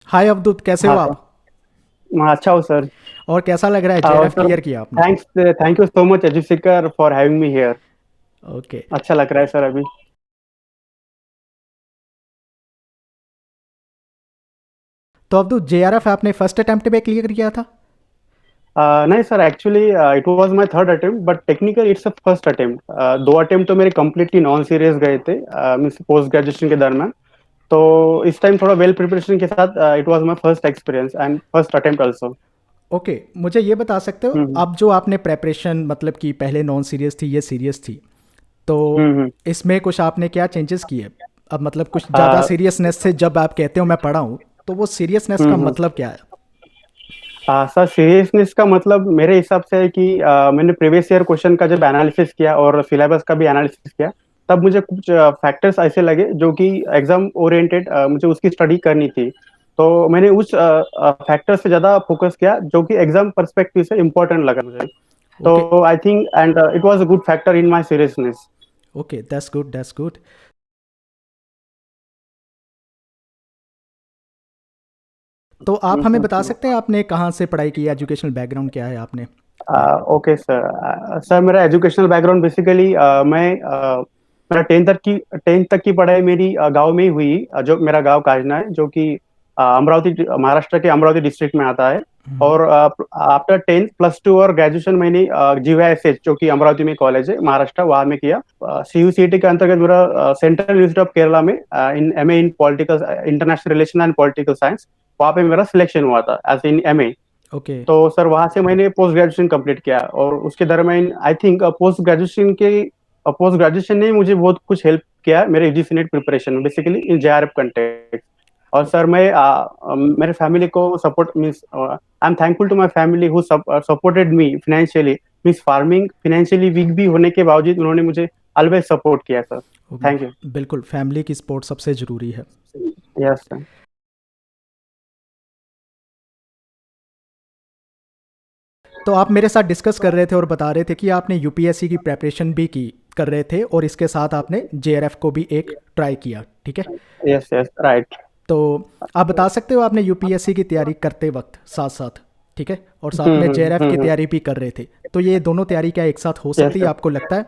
हाय अवधूत, कैसे हो हाँ सर। आप? मैं अच्छा हूँ सर। और कैसा लग रहा है? और जेआरएफ सर, क्लियर किया आपने? Thanks. Thank you so much Ajit for having me here. Okay. अच्छा लग रहा है सर अभी। तो अवधूत, जेआरएफ आपने फर्स्ट अटेम्प्ट पे क्लियर किया था? नहीं sir, actually it was my third attempt, but technically it's a first attempt. दो अटेम्प्ट तो मेरे कंप्लीटली नॉन सीरियस गए थे, मीन्स पोस्ट ग्रेजुएशन के दरमियान। तो इस टाइम थोड़ा वेल प्रिपरेशन के साथ it was my first experience and first attempt also. Okay, मुझे ये बता सकते हो हम्म अब जो आपने प्रेपरेशन मतलब कि पहले नॉन सीरियस थी, ये सीरियस थी, तो हम्म। इसमें कुछ आपने क्या चेंजेस किए? अब मतलब कुछ ज़्यादा हम्म सीरियसनेस से जब आप कहते हो मैं पढ़ा हूँ, तो वो सीरियसनेस का हम्म। मतलब क्या है? सर, सीरियसनेस का मतलब मेरे हिसाब से है कि मैंने प्रीवियस ईयर क्वेश्चन का जब एनालिसिस किया और सिलेबस का भी एनालिसिस किया, तब मुझे कुछ फैक्टर्स ऐसे लगे जो कि एग्जाम ओरिएंटेड मुझे उसकी स्टडी करनी थी। तो मैंने उस फैक्टर से ज़्यादा फोकस किया जो कि एग्जाम पर्सपेक्टिव से इम्पोर्टेंट लगा मुझे। ओके। तो I think and it was a good factor in my seriousness. Okay, that's good, that's good. तो आप हमें बता सकते हैं आपने कहाँ से पढ़ाई की, एजुकेशनल बैकग्राउंड क्या है आपने? Okay sir. सर, मेरा एजुकेशनल बैकग्राउंड बेसिकली मेरा टेंथ तक की पढ़ाई मेरी गांव में ही हुई। जो मेरा गांव काजना है, जो कि अमरावती, महाराष्ट्र के अमरावती डिस्ट्रिक्ट में आता है। हम्म। और आफ्टर टेंथ प्लस 2 और ग्रेजुएशन मैंने GYSH, जो कि अमरावती में कॉलेज है महाराष्ट्र, वहाँ में किया। CUCT के अंतर्गत मेरा सेंट्रल यूनिवर्सिटी ऑफ केरला में इन MA in political international relation and political science, वहाँ पे मेरा सिलेक्शन हुआ था एज इन MA। ओके। तो सर, वहां से मैंने पोस्ट ग्रेजुएशन कंप्लीट किया और उसके दरमियान आई थिंक पोस्ट ग्रेजुएशन ने मुझे बहुत कुछ हेल्प किया मेरे UGC नेट प्रिपरेशन में, बेसिकली इन JRF कंटेक्ट। और सर, मैं मेरे फैमिली को support means I am thankful to my family who supported me financially. Means farming financially weak भी होने के बावजूद उन्होंने मुझे ऑलवेज सपोर्ट किया सर। Thank you. बिल्कुल, फैमिली की सपोर्ट सबसे ज़रूरी है। Yes sir. तो आप मेरे साथ डिस्कस कर रहे थे और बता रहे थे कि आपने यूपीएससी की प्रेपरेशन भी की कर रहे थे और इसके साथ आपने जेआरएफ को भी एक ट्राई किया, ठीक है? Yes yes, right. तो आप बता सकते हो आपने यूपीएससी की तैयारी करते वक्त साथ साथ, ठीक है, और साथ में जेआरएफ की हम्म। तैयारी भी कर रहे थे, तो ये दोनों तैयारी क्या एक साथ हो यस सकती है, सर। आपको लगता है?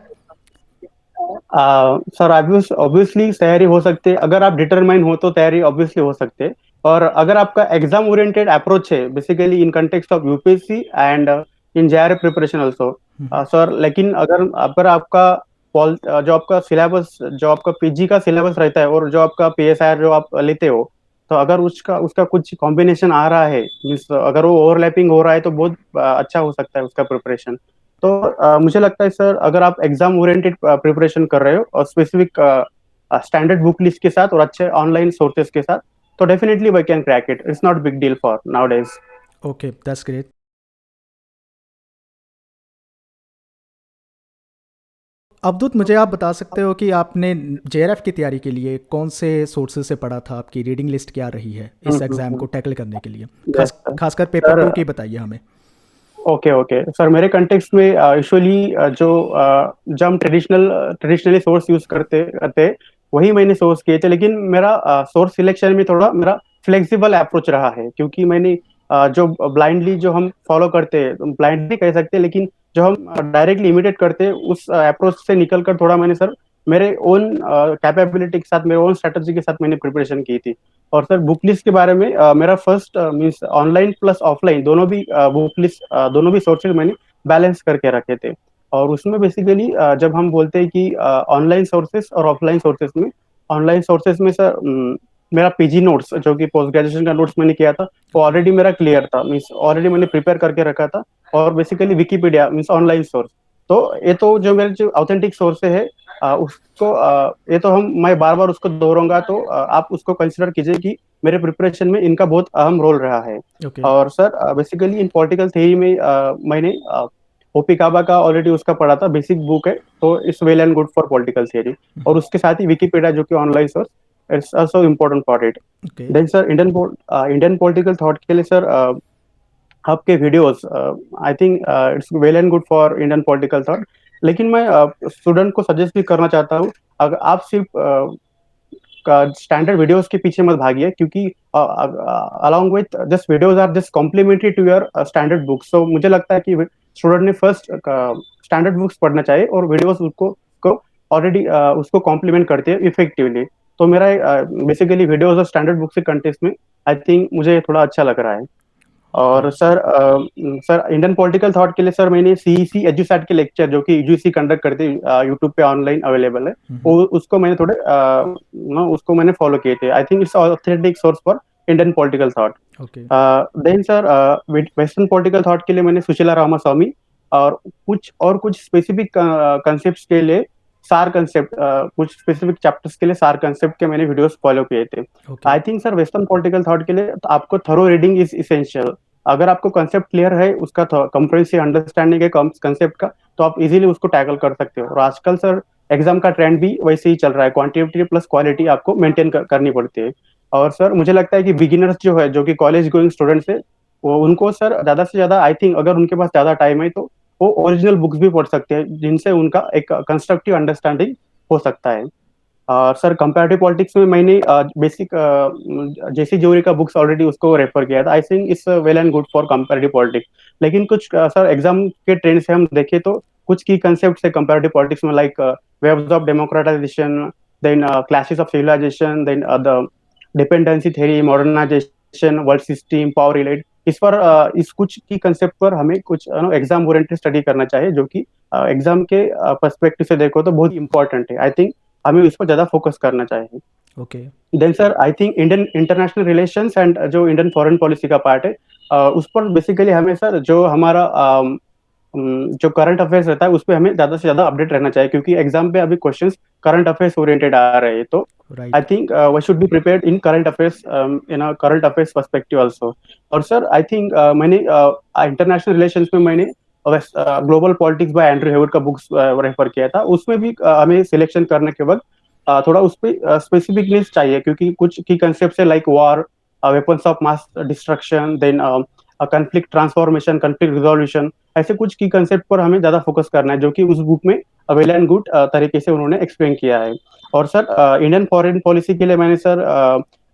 सर, ऑब्वियसली तैयारी हो सकती है, अगर आप डिटरमाइन हो तो तैयारी ऑब्वियसली हो सकते है। और अगर आपका एग्जाम ओरिएंटेड अप्रोच है, basically in context of UPSC and in JRF preparation also, sir, लेकिन अगर अगर आपका जो आपका सिलेबस, जो आपका PG का सिलेबस रहता है और जो आपका PSIR जो आप लेते हो, तो अगर उसका उसका कुछ कॉम्बिनेशन आ रहा है, मीन्स अगर वो ओवरलैपिंग हो रहा है, तो बहुत अच्छा हो सकता है उसका प्रिपरेशन। तो मुझे लगता है सर, अगर आप एग्जाम ओरिएंटेड प्रिपरेशन कर रहे हो और स्पेसिफिक स्टैंडर्ड बुक लिस्ट के साथ और अच्छे ऑनलाइन सोर्सेज के साथ, तो definitely we can crack it. It's not big deal for nowadays. Okay, that's great. Avdhoot, मुझे आप बता सकते हो कि आपने जेआरएफ की तैयारी के लिए कौन से सोर्सेज से पढ़ा था, आपकी रीडिंग लिस्ट क्या रही है इस एग्ज़ाम को टैकल करने के लिए? यस खासकर पेपर सर। टू की बताइए हमें। ओके ओके सर, मेरे कंटेक्स्ट में यूजुअली जो हम ट्रेडिशनली सोर्स यूज करते करते वही मैंने सोर्स किए थे, लेकिन मेरा सोर्स सिलेक्शन में थोड़ा मेरा फ्लेक्सिबल अप्रोच रहा है, क्योंकि मैंने जो ब्लाइंडली जो हम फॉलो करते हैं, ब्लाइंड नहीं कह सकते, लेकिन जो हम डायरेक्टली इमिटेट करते हैं, उस अप्रोच से निकल कर थोड़ा मैंने सर मेरे ओन कैपेबिलिटी के साथ, मेरे ओन स्ट्रेटजी के साथ मैंने प्रिपरेशन की थी। और सर, बुक लिस्ट के बारे में मेरा first means online plus offline दोनों भी बुक लिस्ट, दोनों भी सोर्सेज मैंने बैलेंस करके रखे थे। और उसमें बेसिकली जब हम बोलते हैं कि ऑनलाइन सोर्सेज और ऑफलाइन सोर्सेज में, ऑनलाइन सोर्सेज में सर मेरा PG नोट्स, जो कि पोस्ट ग्रेजुएशन का नोट्स मैंने किया था, वो ओके। ऑलरेडी मेरा क्लियर था, मीन्स ऑलरेडी मैंने प्रिपेयर करके रखा था। और basically Wikipedia means online source. तो ये तो जो मेरे जो ऑथेंटिक सोर्स है, उसको ये तो मैं बार बार उसको दोहराऊंगा, तो आप उसको कंसिडर कीजिए कि मेरे प्रिपरेशन में इनका बहुत अहम रोल रहा है। ओके। और सर, बेसिकली इन पॉलिटिकल थ्योरी में मैंने OP काबा का ऑलरेडी उसका पढ़ा था, बेसिक बुक है, तो it's well and good for political theory. और उसके साथ ही विकीपीडिया, जो कि online source, it's also important for it. Okay. Then sir, Indian political thought के लिए सर आपके videos, I think it's well and good for Indian political thought. लेकिन मैं स्टूडेंट को सजेस्ट भी करना चाहता हूँ, अगर आप सिर्फ स्टैंडर्ड वीडियोस के पीछे मत भागिए, क्योंकि along with just videos are just complementary to your standard books. So मुझे लगता है कि स्टूडेंट ने फर्स्ट स्टैंडर्ड बुक्स पढ़ना चाहिए, और वीडियोस उसको ऑलरेडी उसको कॉम्प्लीमेंट करते हैं इफेक्टिवली। तो मेरा बेसिकली वीडियोस और स्टैंडर्ड बुक्स के कंटेक्स्ट में आई थिंक मुझे थोड़ा अच्छा लग रहा है। ओके। और सर इंडियन पॉलिटिकल थॉट के लिए सर मैंने सीईसी एजुसैट के लेक्चर जो कि यूजीसी कंडक्ट करते हैं यूट्यूब पे ऑनलाइन अवेलेबल है, वो उसको मैंने थोड़े उसको मैंने फॉलो किए थे। I think it's authentic source for Indian political thought. Okay. Then sir western political thought के लिए मैंने सुशीला रामास्वामी और कुछ स्पेसिफिक कंसेप्ट के लिए सार कंसेप्ट, कुछ स्पेसिफिक चैप्टर्स के लिए सार कंसेप्ट के मैंने वीडियोस फॉलो किए थे। Okay. I think sir western political thought के लिए तो आपको थरो रीडिंग इज इसेंशियल। अगर आपको कंसेप्ट क्लियर है उसका, कंप्रिहेंसिव अंडरस्टैंडिंग है कंसेप्ट का, तो आप इजीली उसको टैकल कर सकते हो। और आजकल सर एग्जाम का ट्रेंड भी वैसे ही चल रहा है, क्वांटिटी प्लस क्वालिटी आपको मेंटेन करनी पड़ती है। और सर मुझे लगता है कि बिगिनर्स जो है, जो कि कॉलेज गोइंग स्टूडेंट्स है, वो उनको सर ज्यादा से ज्यादा आई थिंक अगर उनके पास ज्यादा टाइम है तो वो ओरिजिनल बुक्स भी पढ़ सकते हैं, जिनसे उनका एक कंस्ट्रक्टिव अंडरस्टैंडिंग हो सकता है। सर कंपैरेटिव पॉलिटिक्स में मैंने बेसिक जेसी जोरी का बुक्स ऑलरेडी उसको रेफर किया था। I think it's well and good for comparative politics. लेकिन कुछ सर एग्जाम के ट्रेंड से हम देखें तो कुछ की कंसेप्ट है कंपैरेटिव पॉलिटिक्स में, like waves of democratization, then classes of civilization, then the dependency theory, modernization, world system, power relate. इस पर इस कुछ की कंसेप्ट पर हमें कुछ एग्जाम ओरिएंटेड स्टडी करना चाहिए, जो कि एग्जाम के पर्सपेक्टिव से देखो तो बहुत इंपॉर्टेंट है। आई थिंक हमें इस पर ज्यादा फोकस करना चाहिए। Okay. Then sir I think Indian international relations and जो इंडियन फॉरेन पॉलिसी का पार्ट है, उस पर बेसिकली हमें सर जो हमारा जो करंट अफेयर्स रहता है उस पर हमें ज्यादा से ज्यादा अपडेट रहना चाहिए, क्योंकि एग्जाम पे अभी क्वेश्चंस करंट अफेयर्स ओरिएंटेड आ रहे हैं। तो I right. Think we should be prepared in current affairs, in a current affairs perspective also. और सर आई थिंक मैंने इंटरनेशनल रिलेशंस में मैंने global politics by Andrew Heywood का बुक्स रेफर किया था। उसमें भी हमें सिलेक्शन करने के वक्त थोड़ा उस पर स्पेसिफिकनेस चाहिए, क्योंकि कुछ की कंसेप्ट है like war, weapons of mass destruction, then conflict transformation, conflict resolution, ऐसे कुछ की कंसेप्ट पर हमें ज्यादा फोकस करना है, जो कि उस बुक में वेल एंड गुड तरीके से उन्होंने एक्सप्लेन किया है। और सर इंडियन फॉरेन पॉलिसी के लिए मैंने sir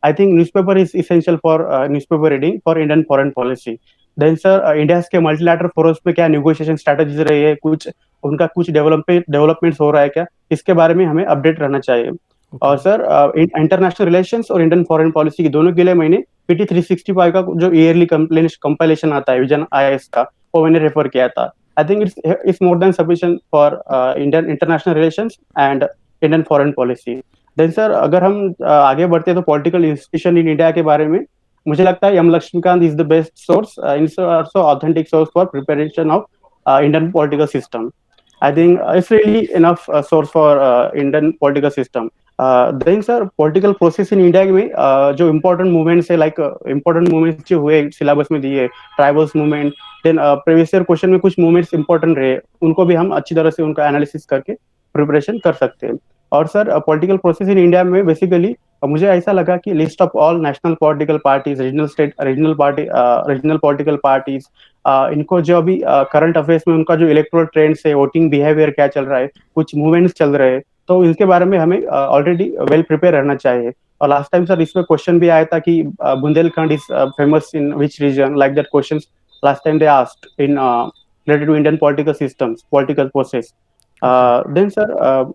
I think newspaper is essential for newspaper reading for Indian foreign policy. Then sir India के मल्टीलैटरल फोरम्स में क्या नेगोशिएशन स्ट्रेटजीज रही है, कुछ उनका कुछ डेवलपमेंट्स हो रहा है क्या, इसके बारे में हमें अपडेट रहना चाहिए। ओके। और सर इंटरनेशनल रिलेशंस और इंडियन फॉरेन पॉलिसी की दोनों के लिए मैंने पीटी 365 का जो ईयरली कंपाइलेशन आता है विजन आईएएस का, वो मैंने रेफर किया था। I think it's more than sufficient for Indian international relations and Indian foreign policy. Then sir अगर हम आगे बढ़ते हैं तो पॉलिटिकल इंस्टीट्यूशन इन इंडिया के बारे में मुझे लगता है M Laxmikanth is the best source, also authentic source for preparation of Indian political system. I think it's really enough source for Indian political system. Then sir political process in India में जो important movements है, like important movements जो हुए syllabus में दिए, tribals movement, then previous year question में कुछ movements important रहे, उनको भी हम अच्छी तरह से उनका analysis करके preparation कर सकते हैं। और sir political process in India में basically मुझे ऐसा लगा कि list of all national political parties, regional political parties, इनको जो अभी करंट अफेयर्स में उनका जो इलेक्टोरल ट्रेंड्स है, वोटिंग बिहेवियर क्या चल रहा है, कुछ मूवमेंट्स चल रहे हैं, तो इनके बारे में हमें ऑलरेडी वेल प्रिपेयर रहना चाहिए। और लास्ट टाइम सर इसमें क्वेश्चन भी आया था कि Bundelkhand is famous in which region, like that question last time they asked in related to Indian political systems, political process. Okay. Then sir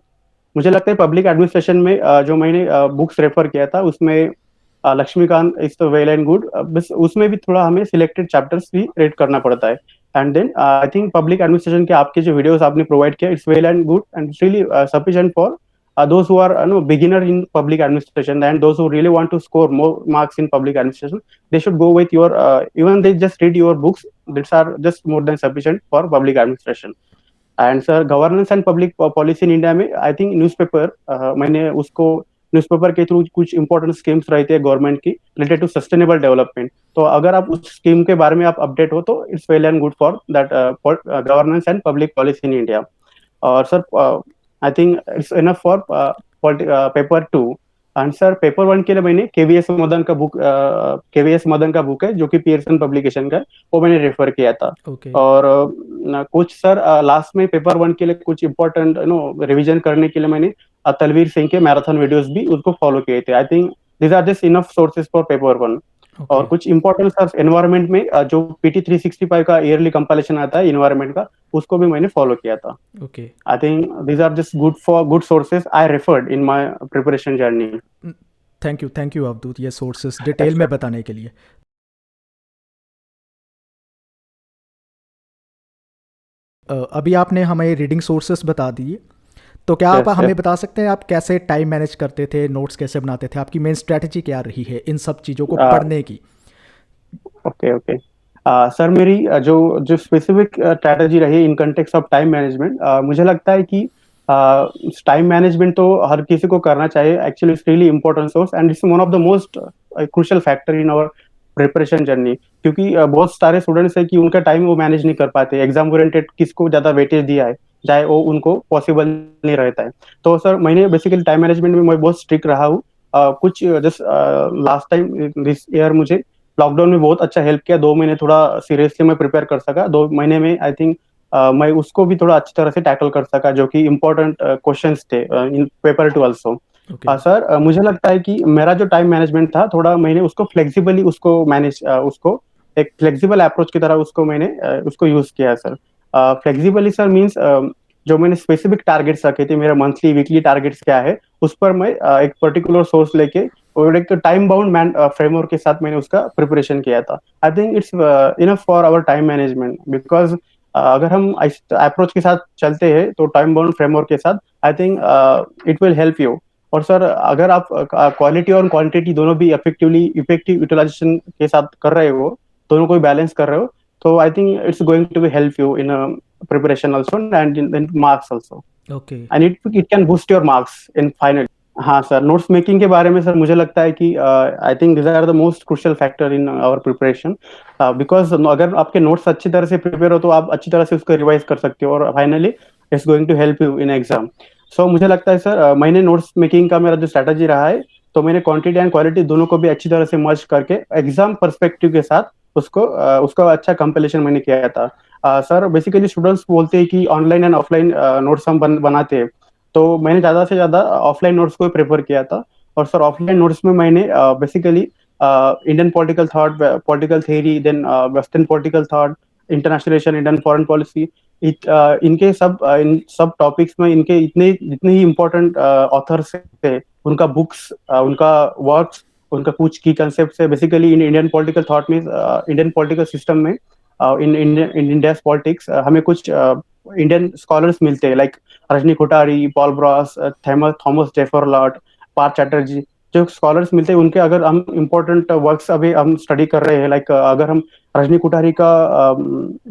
मुझे लगता है पब्लिक एडमिनिस्ट्रेशन में जो मैंने बुक्स रेफर किया था उसमें लक्ष्मीकांत इज तो वेल एंड गुड, बस उसमें भी थोड़ा हमें सिलेक्टेड चैप्टर्स भी रेड करना पड़ता है। And then I think public administration के आपके जो वीडियोस आपने प्रोवाइड किया, it's well and good and really sufficient for those who are beginner in public administration, and those who really want to score more marks in public administration, they should go with your even they just read your books, these are just more than sufficient for public administration. And sir governance and public policy in India में आई think newspaper, मैंने उसको newspaper के through कुछ important schemes रहती है government की related to sustainable development, तो अगर आप उस स्कीम के बारे में आप अपडेट हो तो it's well and good for that governance and public policy in India. और sir I think it's enough for paper 2। And sir paper one के लिए मैंने केवीएस मदन का बुक है जो कि पियर्सन पब्लिकेशन का है, वो मैंने रेफर किया था। ओके और कुछ सर लास्ट में पेपर वन के लिए कुछ इंपॉर्टेंट रिवीजन करने के लिए मैंने तलवीर सिंह के मैराथन वीडियोस भी उसको फॉलो किए थे। I think these are just enough sources for paper one. और ओके कुछ इंपॉर्टेंट सर एनवायरमेंट में जो PT 365 का ईयरली कंपाइलेशन आता है एनवायरमेंट का, उसको भी मैंने फॉलो किया था। Okay I think these are just good sources I referred in my preparation journey. Thank you Avdhoot ये सोर्सेस Yes, डिटेल में sir. बताने के लिए। अभी आपने हमें रीडिंग सोर्सेस बता दिए, तो क्या आप Yes, हमें yes. बता सकते हैं आप कैसे टाइम मैनेज करते थे, नोट्स कैसे बनाते थे, आपकी मेन स्ट्रेटजी क्या रही है इन सब चीज़ों को पढ़ने की? Okay, okay. सर मेरी जो जो स्पेसिफिक स्ट्रैटेजी रही in context of time management, मुझे लगता है कि टाइम मैनेजमेंट तो हर किसी को करना चाहिए। Actually it's really important source and it's one of the most crucial factor in our preparation journey. क्योंकि बहुत सारे स्टूडेंट्स है कि उनका टाइम वो मैनेज नहीं कर पाते, एग्जाम ओरिएंटेड किसको ज्यादा वेटेज दिया है, चाहे वो उनको पॉसिबल नहीं रहता है। तो सर मैंने बेसिकली टाइम मैनेजमेंट में मैं बहुत स्ट्रिक्ट रहा हूँ। कुछ just last time this year मुझे लॉकडाउन में बहुत अच्छा हेल्प किया। 2 महीने थोड़ा सीरियसली मैं प्रिपेयर कर सका। 2 महीने में आई थिंक मैं उसको भी थोड़ा अच्छी तरह से टैकल कर सका, जो कि इम्पोर्टेंट क्वेश्चंस थे इन paper two also. Okay sir मुझे लगता है कि मेरा जो टाइम मैनेजमेंट था, थोड़ा मैंने उसको फ्लेक्सिबली उसको एक फ्लेक्सिबल अप्रोच की तरह उसको मैंने उसको यूज किया है सर। फ्लेक्सिबली सर मीन्स जो मैंने स्पेसिफिक टारगेट्स रखे थे, मेरा मंथली वीकली टारगेट्स क्या है, उस पर मैं एक पर्टिकुलर सोर्स लेके और एक टाइम बाउंड मैन फ्रेमवर्क के साथ मैंने उसका प्रिपरेशन किया था। I think it's enough for our time management, because अगर हम अप्रोच के साथ चलते हैं तो टाइम बाउंड फ्रेमवर्क के साथ, I think it will help you. और सर अगर आप क्वालिटी और क्वांटिटी दोनों भी इफेक्टिव यूटिलाइजेशन के साथ कर रहे हो, दोनों को बैलेंस कर रहे हो, तो I think it's going to be help you in preparation also and in marks also, okay and it can boost your marks in final. हाँ सर, नोट्स मेकिंग के बारे में सर मुझे लगता है कि I think this are the most crucial factor in our preparation. Because अगर आपके नोट्स अच्छी तरह से प्रिपेयर हो तो आप अच्छी तरह से उसको रिवाइज कर सकते हो और finally it's going to help you in exam. So मुझे लगता है सर मैंने नोट्स मेकिंग का मेरा जो स्ट्रैटेजी रहा है, तो मैंने क्वांटिटी एंड क्वालिटी दोनों को भी अच्छी तरह से मर्ज करके एग्जाम पर्सपेक्टिव के साथ उसका अच्छा कंपिलेशन मैंने किया था। सर बेसिकली स्टूडेंट्स बोलते हैं कि ऑनलाइन एंड ऑफलाइन नोट्स हम बनाते हैं, तो मैंने ज्यादा से ज्यादा ऑफलाइन नोट्स को प्रेफर किया था। और सर ऑफलाइन नोट्स में मैंने basically Indian political thought, political theory, then western political thought, international relation, Indian foreign policy, इन सब टॉपिक्स में इनके इतने जितने ही इम्पोर्टेंट ऑथर्स थे, उनका बुक्स, उनका वर्क्स, उनका कुछ की कंसेप्ट है basically in Indian political thought में, इंडियन पॉलिटिकल सिस्टम में, इन इंडिया पॉलिटिक्स हमें कुछ इंडियन स्कॉलर्स मिलते हैं, like Rajni Kothari, Paul Brass, Thomas Jaffrelot, Partha Chatterjee, जो स्कॉलर्स मिलते हैं उनके अगर हम इम्पोर्टेंट वर्क्स अभी हम स्टडी कर रहे हैं, लाइक अगर हम रजनी कोठारी का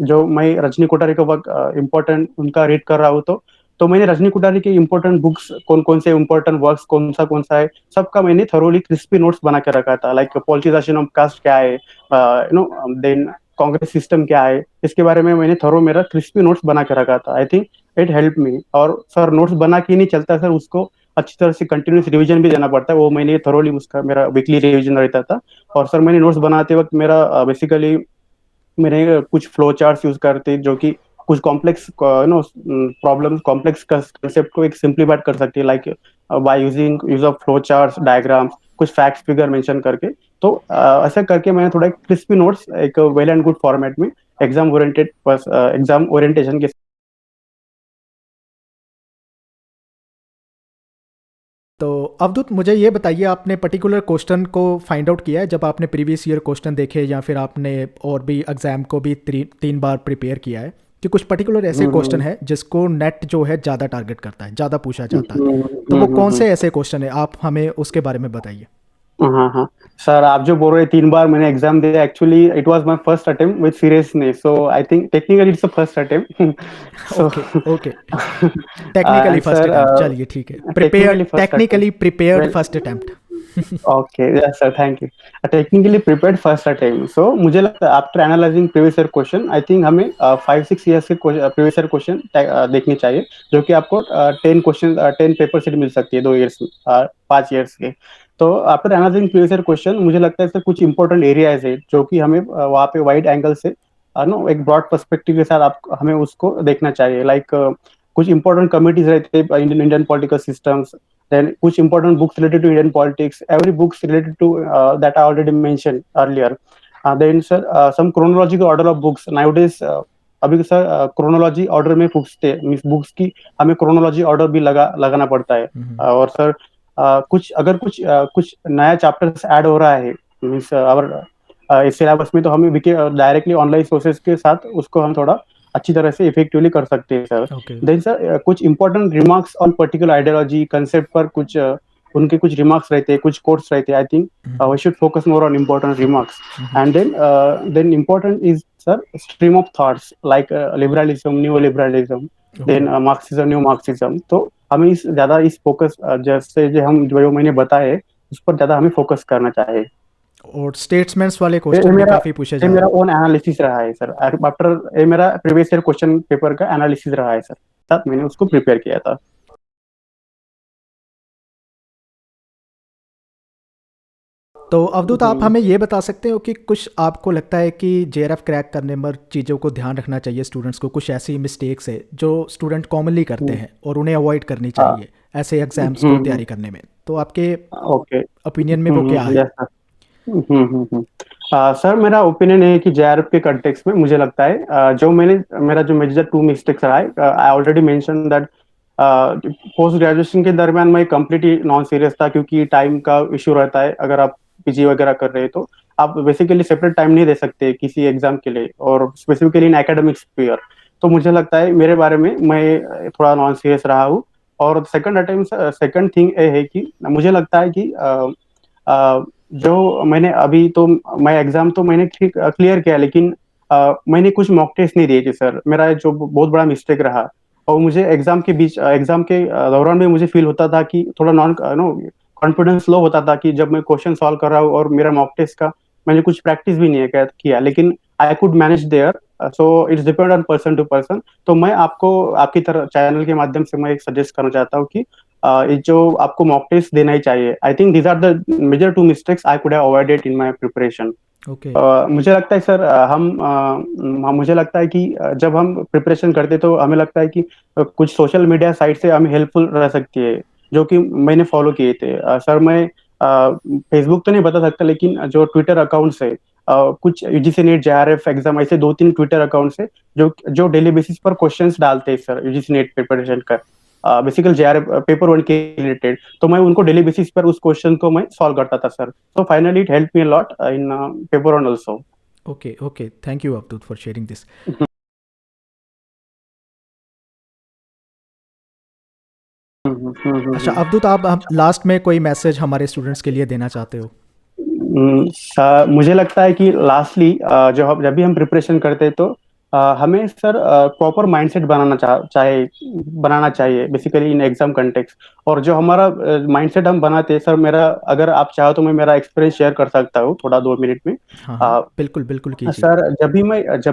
जो मैं रजनी कोठारी का वर्क इम्पोर्टेंट उनका रीड कर रहा हूँ, तो मैंने रजनी कोठारी के इम्पोर्टेंट बुक्स कौन कौन से इम्पोर्टेंट वर्क्स कौन सा है, सबका मैंने थरोली क्रिस्पी नोट्स बना के रखा था। लाइक पॉलिटिजाइजेशन ऑफ कास्ट क्या है, देन कांग्रेस सिस्टम क्या है, इसके बारे में मैंने थरो मेरा क्रिस्पी नोट्स बना के रखा था। I think it help me. और सर नोट्स बना के नहीं चलता सर, उसको अच्छी तरह से कंटिन्यूस रिवीजन भी देना पड़ता है, वो मैंने थरोली उसका मेरा वीकली रिवीजन रहता था। और सर मैंने नोट्स बनाते वक्त मेरा बेसिकली मैंने कुछ फ्लो चार्ट्स यूज करते जो कि कुछ कॉम्प्लेक्स प्रॉब्लम, कॉम्प्लेक्स कंसेप्ट को एक सिंप्लीफाइड कर सकती है, like by use of flow charts, diagrams, कुछ फैक्ट्स फिगर मेंशन करके। तो ऐसा करके मैंने थोड़ा क्रिस्पी नोट्स एक वेल एंड गुड फॉर्मेट में एग्जाम ओरिएंटेशन के। तो अवधूत मुझे ये बताइए, आपने पर्टिकुलर क्वेश्चन को फाइंड आउट किया है जब आपने प्रीवियस ईयर क्वेश्चन देखे, या फिर आपने और भी एग्जाम को भी 3 बार प्रिपेयर किया है, कि कुछ पर्टिकुलर ऐसे क्वेश्चन है जिसको नेट जो है ज़्यादा टारगेट करता है, ज़्यादा पूछा जाता है, तो वो कौन से ऐसे क्वेश्चन है, आप हमें उसके बारे में बताइए। हाँ हाँ सर, आप जो बोल रहे हैं 3 बार मैंने एग्जाम दिया, actually it was my first attempt with seriousness, so I think technically it's the first attempt. So okay okay technically first sir attempt, चलिए ठीक है, prepare technically first technically attempt. Prepared first attempt. Okay, yes, sir. Thank you. Technically prepared first attempt. So मुझे लगता है after analysing previous year question I think हमें 5-6 years के previous year question देखने चाहिए, जो कि आपको 10 पेपर सेट मिल सकती है 2 ईयर्स 5 ईयर्स के। तो after analysing previous year question मुझे लगता है सर कुछ इंपॉर्टेंट एरियाज है जो कि हमें वहाँ पे वाइड एंगल से नो एक ब्रॉड पर्सपेक्टिव के साथ आप हमें उसको देखना चाहिए। लाइक कुछ इंपॉर्टेंट कमिटीज रहते हैं Indian political systems, then which important books related to Indian politics, every books related to that I already mentioned earlier. Then sir, some chronological order of books nowadays, अभी sir chronology order में पूछते means books की हमें chronology order भी लगाना पड़ता है। और सर कुछ अगर कुछ नया चैप्टर्स ऐड हो रहा है मीन्स इस सिलेबस में, तो हमें डायरेक्टली ऑनलाइन सोर्सेज के साथ उसको हम थोड़ा अच्छी तरह से इफेक्टिवली कर सकते हैं सर। ओके। देन सर कुछ important remarks on particular ideology concept पर कुछ उनके कुछ रिमार्क्स रहते हैं, कुछ कोट्स रहते हैं। I think we should focus more on important remarks. And then important is sir stream of thoughts like liberalism, new liberalism, then Marxism, new Marxism. तो हमें इस ज्यादा इस फोकस जैसे जो मैंने बताए उस पर ज्यादा हमें फोकस करना चाहिए। और स्टेट्समेंट्स वाले ये क्वेश्चन भी मेरा काफ़ी पूछे ये जा मेरा रहे हैं। ओन एनालिसिस रहा है सर। आफ्टर ये मेरा प्रीवियस ईयर क्वेश्चन पेपर का एनालिसिस रहा है सर, साथ मैंने उसको प्रिपेयर किया था। तो अवधूत, आप हम्म, हमें ये बता सकते हो कि कुछ आपको लगता है कि जेआरएफ क्रैक करने में चीज़ों को ध्यान रखना चाहिए स्टूडेंट्स को, कुछ ऐसी मिस्टेक्स है जो स्टूडेंट कॉमनली करते हम्म, हैं और उन्हें अवॉइड करनी हाँ, चाहिए ऐसे एग्जाम्स को हम्म, तैयारी करने में, तो आपके ओके, ओपिनियन में वो क्या है? Yes sir. सर मेरा ओपिनियन है कि जेआरएफ के कंटेक्स्ट में मुझे लगता है जो मेरा जो मेजर 2 मिस्टेक्स रहा है, I already mention that post graduation के दरमियान मैं कंप्लीटली नॉन सीरियस था, क्योंकि टाइम का इशू रहता है। अगर आप पीजी वगैरह कर रहे हैं तो आप बेसिकली सेपरेट टाइम नहीं दे सकते किसी एग्जाम के लिए, और स्पेसिफिकली इन एकेडमिक स्फीयर। तो मुझे लगता है मेरे बारे में मैं थोड़ा नॉन सीरियस रहा हूँ। और सेकंड थिंग ये है कि मुझे लगता है कि जो मैंने अभी तो मैं एग्जाम तो मैंने ठीक क्लियर किया, लेकिन मैंने कुछ मॉक टेस्ट नहीं दिए थे सर। मेरा जो बहुत बड़ा मिस्टेक रहा। और मुझे एग्जाम के दौरान में मुझे फील होता था कि थोड़ा नॉन नो कॉन्फिडेंस लो होता था कि जब मैं क्वेश्चन सॉल्व कर रहा हूँ और मेरा मॉक टेस्ट का मैंने कुछ प्रैक्टिस भी नहीं है किया, लेकिन I could manage there. So it's depend on person to person. तो मैं आपको आपकी तरह चैनल के माध्यम से मैं एक सजेस्ट करना चाहता हूँ कि ये जो आपको मॉक टेस्ट देना ही चाहिए। I think these are the major 2 mistakes I could have avoided in my preparation. Okay. मुझे लगता है सर मुझे लगता है कि जब हम प्रिपरेशन करते तो हमें लगता है कि कुछ सोशल मीडिया साइट से हमें हेल्पफुल रह सकती है, जो कि मैंने फॉलो किए थे। सर मैं फेसबुक तो नहीं बता सकता, लेकिन जो ट्विटर अकाउंट्स है कुछ यूजीसी नेट, जेआरएफ एग्जाम, ऐसे 2-3 ट्विटर अकाउंट्स है जो जो डेली बेसिस पर क्वेश्चंस डालते हैं सर यूजीसी नेट प्रिपरेशन का, बेसिकली जेआरएफ पेपर 1 के रिलेटेड। तो मैं उनको डेली बेसिस पर उस क्वेश्चन को मैं सॉल्व करता था sir. So finally, it helped me a lot in paper one also. Okay. Okay, thank you Avdhoot for sharing this. अच्छा अवधूत, आप लास्ट में कोई मैसेज हमारे स्टूडेंट्स के लिए देना चाहते हो? मुझे लगता है कि लास्टली जब भी हम प्रिपरेशन करते हैं तो हमें सर प्रॉपर माइंडसेट बनाना चाहिए बेसिकली इन एग्जाम कंटेक्स्ट। और जो हमारा माइंडसेट हम बनाते हैं सर, मेरा अगर आप चाहो तो मैं मेरा एक्सपीरियंस शेयर कर सकता हूँ थोड़ा 2 मिनट में। हाँ हाँ, बिल्कुल बिल्कुल कीजिए। सर जब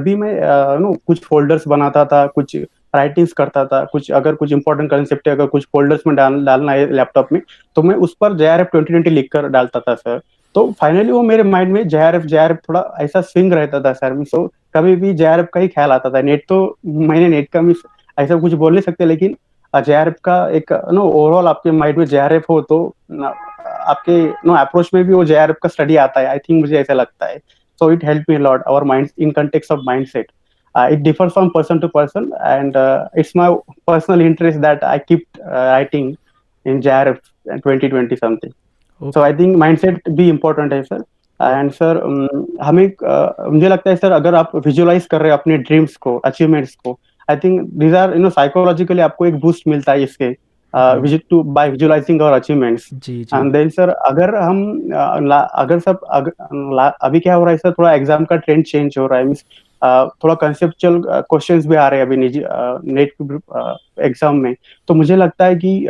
भी मैं नो कुछ फोल्डर्स बनाता था, कुछ राइटिंग्स करता था, कुछ इंपॉर्टेंट कंसेप्ट है अगर कुछ फोल्डर्स में डालना है लैपटॉप में, तो मैं उस पर जेआरएफ 2020 लिख कर डालता था सर। तो फाइनली वो मेरे माइंड में जेआरएफ जेआरएफ थोड़ा ऐसा स्विंग रहता था सर। सो कभी भी जेआरएफ का ही ख्याल आता था। नेट तो मैंने नेट का मिस ऐसा कुछ बोल नहीं सकते, लेकिन जेआरएफ का एक नो ओवरऑल आपके माइंड में जेआरएफ हो तो आपके नो अप्रोच में भी वो जेआरएफ का स्टडी आता है। आई थिंक मुझे ऐसा लगता है। So it helped me a lot. Our minds in context of mindset, it differs from person to person, and it's my personal interest that I keep writing in JRF 2020 something. So okay. I think mindset भी important है sir. And sir हमें मुझे लगता है sir अगर आप visualise कर रहे हैं अपने ड्रीम्स को, अचीवमेंट्स को, I think these are psychologically आपको एक बूस्ट मिलता है इसके विजिट टू बाय विजुअलाइजिंग और अचीवमेंट्स। जी जी। एंड देन सर अगर हम अभी क्या हो रहा है सर, थोड़ा एग्जाम का ट्रेंड चेंज हो रहा है। मीन्स थोड़ा कंसेप्चुअल क्वेश्चंस भी आ रहे हैं अभी निजी नेट एग्जाम में। तो मुझे लगता है कि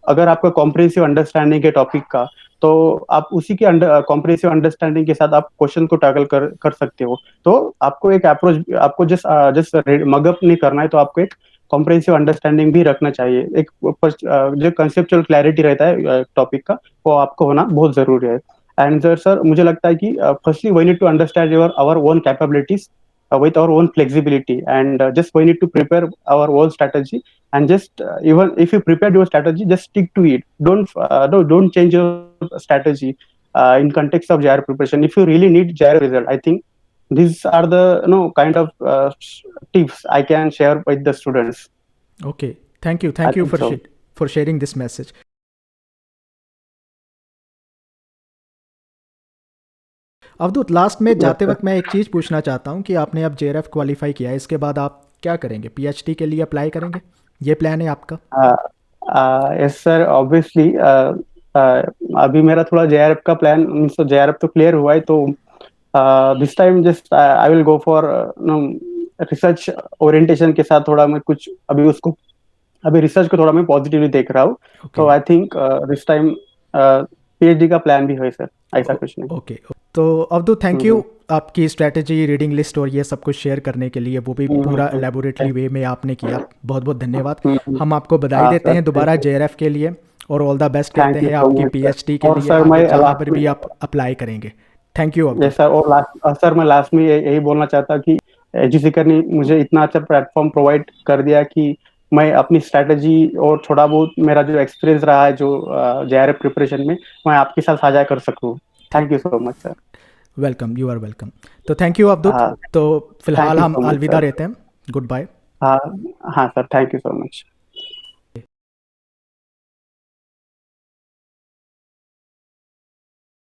अगर आपका कॉम्प्रिहेंसिव अंडरस्टैंडिंग है टॉपिक का, तो आप उसी के कॉम्प्रिहेंसिव अंडरस्टैंडिंग के साथ आप क्वेश्चन को टैकल कर सकते हो। तो आपको एक अप्रोच, आपको जस्ट जस्ट मगअप नहीं करना है, तो आपको एक कॉम्प्रिहेंसिव अंडरस्टैंडिंग भी रखना चाहिए। एक जो कंसेप्चुअल क्लैरिटी रहता है टॉपिक का, वो आपको होना बहुत जरूरी है। एंड सर मुझे लगता है कि firstly we need to understand your our own capabilities with our own flexibility, and just we need to prepare our own strategy, and just even if you prepared your strategy, just stick to it. Don't change your strategy in context of JR preparation. If you really need JR result, I think these are the kind of tips I can share with the students. Okay, thank you, I thank you think so. for sharing this message. Avdhoot, last में Yes, जाते sir. वक्त मैं एक चीज़ पूछना चाहता हूँ कि आपने अब जेआरएफ क्वालिफाई किया है, इसके बाद आप क्या करेंगे? पीएचडी के लिए अप्लाई करेंगे? ये प्लान है आपका? यस सर, ऑब्वियसली अभी मेरा थोड़ा जेआरएफ का प्लान, मीन्स जेआरएफ तो क्लियर हुआ है, तो this time just I will go for research orientation के साथ। थोड़ा मैं कुछ अभी उसको, अभी रिसर्च को थोड़ा मैं पॉजिटिवली देख रहा हूँ। ओके। तो I think this time PhD का प्लान भी है सर, ऐसा कुछ नहीं। ओके, तो अवधूत थैंक यू आपकी स्ट्रैटेजी, रीडिंग लिस्ट और ये सब कुछ शेयर करने के लिए, वो भी पूरा एलेबोरेटली वे में आपने किया। बहुत बहुत धन्यवाद। हम आपको बधाई देते हैं दोबारा जेआरएफ के लिए, और ऑल द बेस्ट कहते हैं आपकी पीएचडी के लिए, सर आगे मैं जहाँ पर भी आप अप्लाई करेंगे। Thank you Avdhoot. Yes sir, और लास्ट सर मैं लास्ट में यही बोलना चाहता कि एजुसीकर ने मुझे इतना अच्छा प्लेटफॉर्म प्रोवाइड कर दिया कि मैं अपनी स्ट्रैटेजी और थोड़ा बहुत मेरा जो एक्सपीरियंस रहा है जो जेआरएफ प्रिपरेशन में, मैं आपके साथ साझा कर सकूं। Thank you so much sir. Welcome, you are welcome. तो थैंक यू अवधूत। हाँ, तो थैंक फिलहाल यू हम सो मच अलविदा सर। रहते हैं। Goodbye. हाँ हाँ sir, thank you so much.